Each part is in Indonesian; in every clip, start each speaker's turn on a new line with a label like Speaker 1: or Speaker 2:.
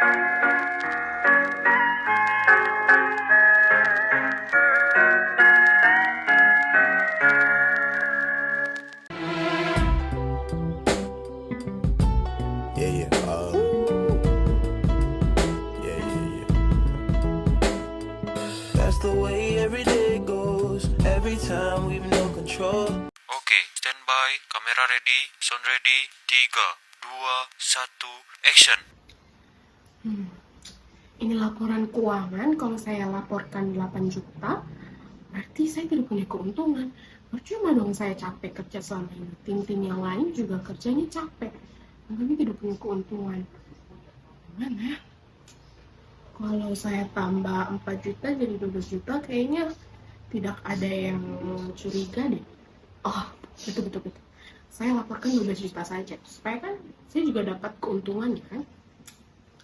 Speaker 1: Yeah, yeah, yeah, yeah, yeah. That's the way every day goes. Every time we've no control.
Speaker 2: Oke, standby, kamera ready, sound ready, 3, 2, 1, action.
Speaker 3: Ini laporan keuangan, kalau saya laporkan 8 juta, berarti saya tidak punya keuntungan. Percuma dong saya capek kerja selama ini. Tim-tim yang lain juga kerjanya capek. Makanya tidak punya keuntungan. Gimana? Kalau saya tambah 4 juta jadi 12 juta, kayaknya tidak ada yang curiga deh. Oh, betul. Saya laporkan 12 juta saja. Supaya kan saya juga dapat keuntungannya kan.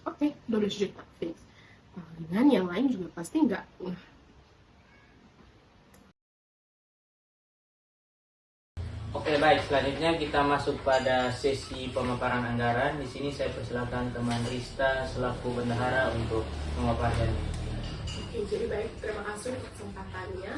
Speaker 3: Oke, 12 juta fix. Dengan yang lain juga pasti nggak.
Speaker 4: Oke, baik. Selanjutnya kita masuk pada sesi pemaparan anggaran. Di sini saya persilakan teman Rista selaku bendahara untuk memaparkannya.
Speaker 3: Oke, jadi baik, terima kasih untuk kesempatannya.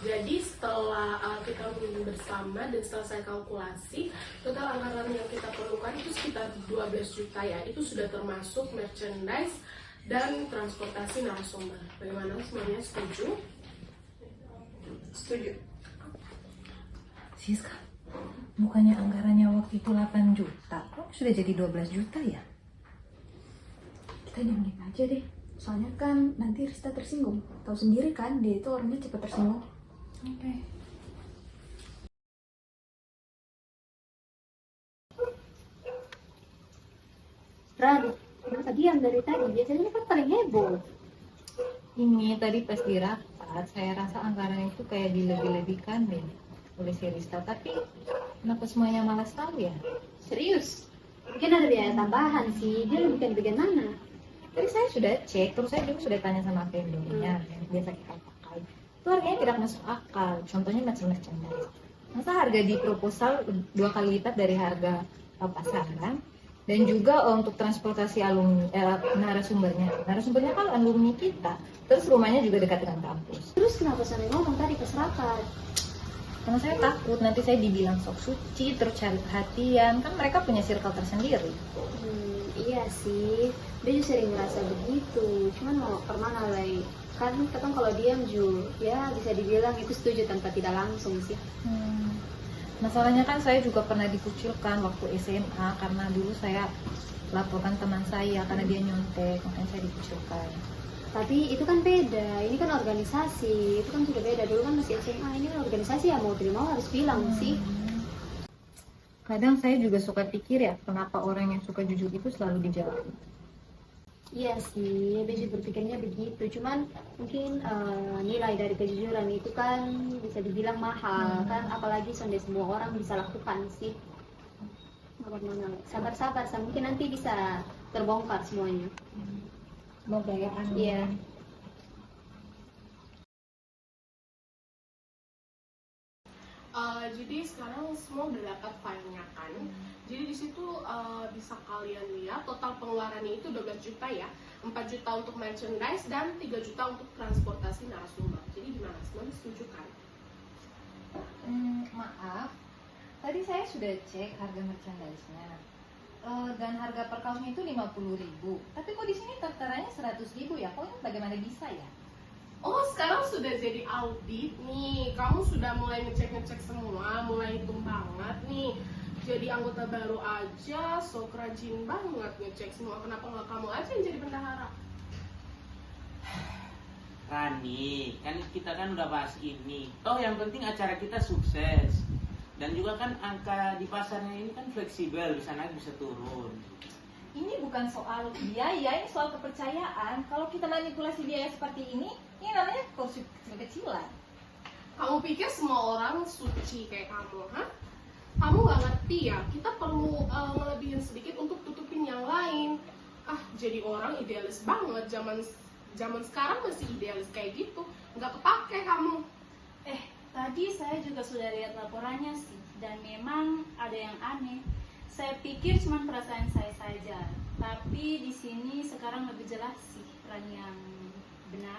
Speaker 3: Jadi setelah kita meeting bersama dan setelah saya kalkulasi, total anggaran yang kita perlukan itu sekitar 12 juta ya. Itu sudah termasuk merchandise dan transportasi narasumber. Bagaimana, semuanya setuju? Setuju.
Speaker 5: Siska, bukannya anggarannya waktu itu 8 juta, kok sudah jadi 12 juta ya?
Speaker 6: Kita diamin aja deh, soalnya kan nanti Rista tersinggung. Tahu sendiri kan, dia itu orangnya cepat tersinggung.
Speaker 5: Oke.
Speaker 6: Ran, kenapa diam dari tadi? Biasanya kan paling heboh.
Speaker 5: Ini tadi pas di rapat, saya rasa anggaran itu kayak dilebih-lebihkan deh oleh si Rista. Tapi kenapa semuanya malas tahu ya?
Speaker 6: Serius? Mungkin ada biaya tambahan sih, dia lebihkan di bagian mana?
Speaker 5: Tadi saya sudah cek, terus saya juga sudah tanya sama vendornya yang biasa kita pakai. Itu harganya tidak masuk akal. Contohnya merchandise. Masa harga di proposal 2 kali lipat dari harga pasaran? Dan juga untuk transportasi alumni, narasumbernya kan alumni kita, terus rumahnya juga dekat dengan kampus.
Speaker 6: Terus kenapa sampai ngomong tadi pas rapat?
Speaker 5: Karena saya takut nanti saya dibilang sok suci, terus cari perhatian, kan mereka punya circle tersendiri.
Speaker 6: Iya sih, dia juga sering merasa begitu. Cuman mau kemana lagi? Kan kadang kalau diam Ju, ya bisa dibilang itu setuju tanpa tidak langsung sih.
Speaker 5: Masalahnya kan saya juga pernah dikucilkan waktu SMA karena dulu saya laporkan teman saya karena dia nyontek, makanya saya dikucilkan.
Speaker 6: Tapi itu kan beda, ini kan organisasi, itu kan sudah beda. Dulu kan masih SMA, ini kan organisasi ya, mau tidak mau harus bilang sih.
Speaker 5: Kadang saya juga suka pikir ya, kenapa orang yang suka jujur itu selalu dijauhi.
Speaker 6: Iya sih, dia juga berpikirnya begitu. Cuman mungkin nilai dari kejujuran itu kan bisa dibilang mahal kan, apalagi sonde semua orang bisa lakukan sih. Sabar-sabar, mungkin nanti bisa terbongkar semuanya.
Speaker 5: Semoga ya.
Speaker 6: Iya.
Speaker 3: Jadi sekarang semua udah dapat filenya kan. Jadi di situ bisa kalian lihat total pengeluarannya itu 12 juta ya. 4 juta untuk merchandise dan 3 juta untuk transportasi narasumber. Jadi gimana? Semuanya setuju kan?
Speaker 5: Maaf, tadi saya sudah cek harga merchandise-nya. Dan harga per kaosnya itu 50.000. Tapi kok di sini terteranya 100.000 ya? Kok ini bagaimana bisa ya?
Speaker 3: Oh, sekarang sudah jadi audit nih. Kamu sudah mulai ngecek semua, mulai hitung banget nih. Jadi anggota baru aja, so rajin banget ngecek semua. Kenapa nggak kamu aja yang jadi bendahara?
Speaker 4: Rani, kan kita kan udah bahas ini. Toh yang penting acara kita sukses. Dan juga kan angka di pasarnya ini kan fleksibel, bisa naik bisa turun.
Speaker 5: Ini bukan soal biaya, ini soal kepercayaan. Kalau kita manipulasi biaya seperti ini namanya korupsi kecil-kecilan.
Speaker 3: Kamu pikir semua orang suci kayak kamu, ha? Kamu nggak ngerti ya, kita perlu ngelebihin sedikit untuk tutupin yang lain. Jadi orang idealis banget, zaman sekarang masih idealis kayak gitu, nggak kepake kamu.
Speaker 7: Tadi saya juga sudah lihat laporannya sih, dan memang ada yang aneh. Saya pikir cuma perasaan saya saja, tapi Tapi di sini sekarang lebih jelas sih peran yang benar.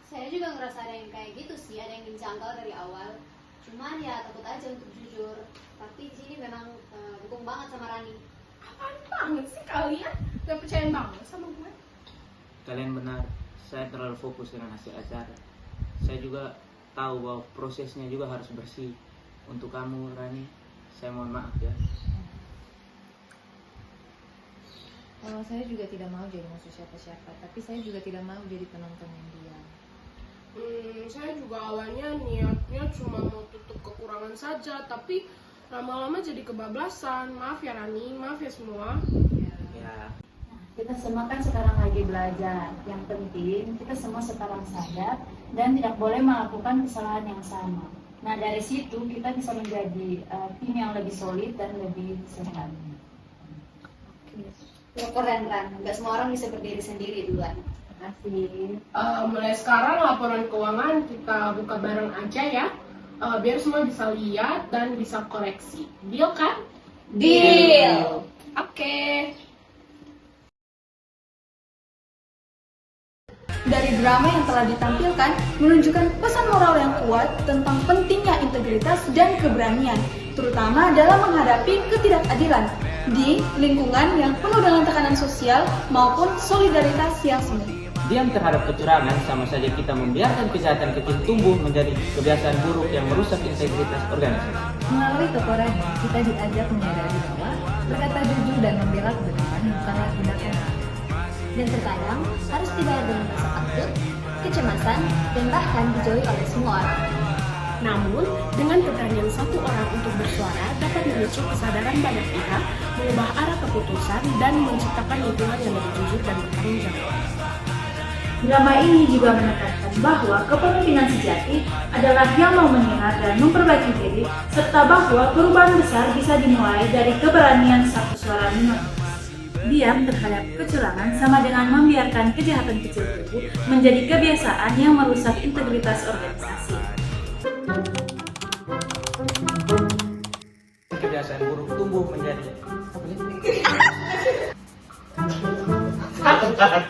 Speaker 6: Saya juga ngerasa ada yang kayak gitu sih, ada yang dijangkau dari awal. Cuman ya takut aja untuk jujur. Tapi di sini memang dukung banget sama Rani.
Speaker 3: Apaan banget sih kalian? Gak percaya banget sama gue?
Speaker 4: Kalian benar, saya terlalu fokus dengan hasil acara. Saya juga tahu bahwa prosesnya juga harus bersih. Untuk kamu, Rani, saya mohon maaf ya.
Speaker 5: Saya juga tidak mau jadi musuh siapa-siapa, tapi saya juga tidak mau jadi penonton yang diam.
Speaker 3: Saya juga awalnya niatnya cuma mau tutup kekurangan saja, tapi lama-lama jadi kebablasan. Maaf ya Rani, maaf ya semua.
Speaker 4: Ya,
Speaker 8: Kita semua kan sekarang lagi belajar. Yang penting kita semua sekarang sadar dan tidak boleh melakukan kesalahan yang sama. Nah dari situ kita bisa menjadi tim yang lebih solid dan lebih sehat.
Speaker 6: Ya keren Ran, nggak semua orang bisa berdiri sendiri duluan.
Speaker 8: Terima kasih.
Speaker 3: Mulai sekarang laporan keuangan kita buka bareng aja ya, biar semua bisa lihat dan bisa koreksi. Deal kan?
Speaker 6: Deal.
Speaker 3: Oke.
Speaker 9: Dari drama yang telah ditampilkan menunjukkan pesan moral yang kuat tentang pentingnya integritas dan keberanian, terutama dalam menghadapi ketidakadilan di lingkungan yang penuh dengan tekanan sosial maupun solidaritas yang semu.
Speaker 4: diam terhadap kecurangan sama saja kita membiarkan kejahatan kecil tumbuh menjadi kebiasaan buruk yang merusak integritas organisasi.
Speaker 5: Melalui tokoh Rani, kita diajak menyadari bahwa berkata jujur dan membela kebenaran bukanlah tindakan.
Speaker 6: Dan terkadang harus dibayar dengan rasa takut, kecemasan, dan bahkan dijauhi oleh semua orang.
Speaker 3: Namun, dengan keberanian satu orang untuk bersuara dapat memicu kesadaran banyak pihak, mengubah arah keputusan, dan menciptakan lingkungan yang lebih jujur dan bertanggung jawab.
Speaker 8: Drama ini juga menekankan bahwa kepemimpinan sejati adalah yang mau mengingat dan memperbaiki diri, serta bahwa perubahan besar bisa dimulai dari keberanian satu suara minoritas. Diam terhadap kecurangan sama dengan membiarkan kejahatan kecil tumbuh menjadi kebiasaan yang merusak integritas organisasi.
Speaker 4: Kebiasaan buruk tumbuh menjadi sabar.